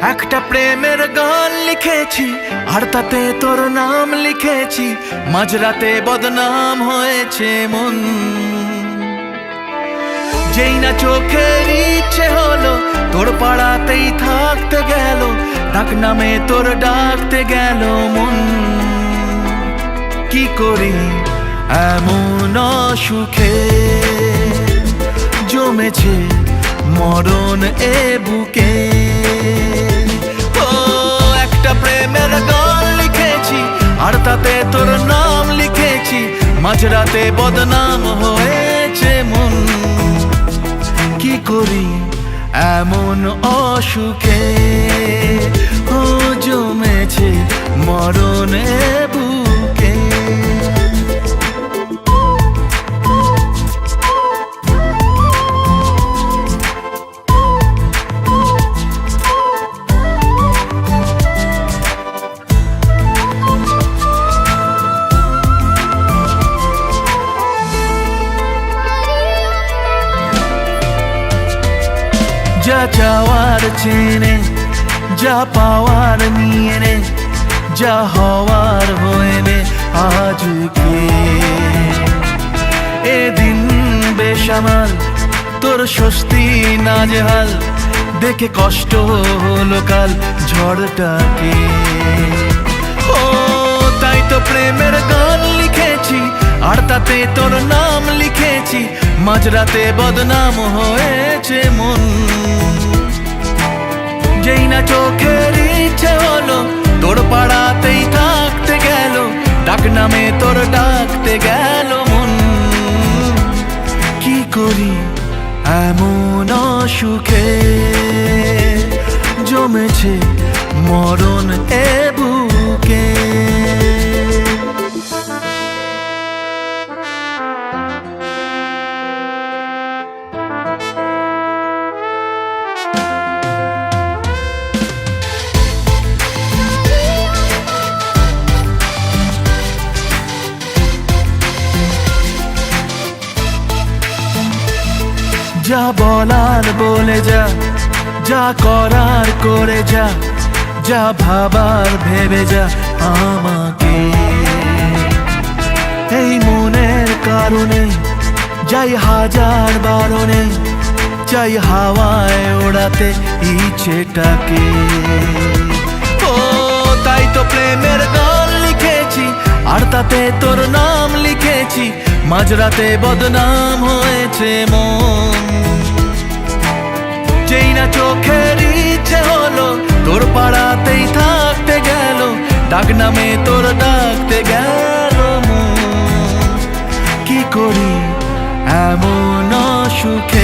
একটা প্রেমের গান লিখেছি আর তাতে তোর নাম লিখেছি, মাঝরাতে বদনাম হয়েছে মন। যেই না চোখের ইচ্ছে হলো তোর পাড়াতেই থাকতে গেল, ডাক নামে তোর ডাকতে গেল মন। কি করি এমন অসুখে জমেছে মরণ এ বুকে। ও একটা প্রেমের গান লিখেছি আর তাতে তোর নাম লিখেছি, মাঝরাতে বদনাম হয়েছে মন। কি করি এমন অসুখে ও জমেছে মরণ এ বুকে। যা চাওয়ার চেনে, যা পাওয়ার নিয়ে নে, যা হওয়ার হয়ে নে আজকে। এদিন বেসামাল তোর স্বস্তি নাজেহাল, দেখে কষ্ট হলো কাল ঝড়টাকে। ও তাই তো প্রেমের গান লিখেছি আর তাতে তোর নাম লিখেছি, মাঝরাতে বদনাম হয়েছে মন। যেই না চোখের ইচ্ছে হলো তোর পাড়াতেই থাকতে গেল, ডাক নামে তোর ডাকতে গেল মন। কি করি এমন অসুখে জমেছে মরণ এ বুকে। যা বলার বলে যা, যা করার করে যা, যা ভাবার ভেবে যা আমাকে। এই মনের কারণে যাই হাজার বারণে, চাই হাওয়ায় ওড়াতে ইচ্ছেটাকে। ও তাই তো প্রেমের গান লিখেছি আর তাতে তোর নাম লিখেছি, মাঝরাতে বদনাম হয়েছে মন। যেই না চোখের ইচ্ছে হলো তোর পাড়াতেই থাকতে গেল, ডাক নামে তোর ডাকতে গেল মন। কি করি এমন অসুখে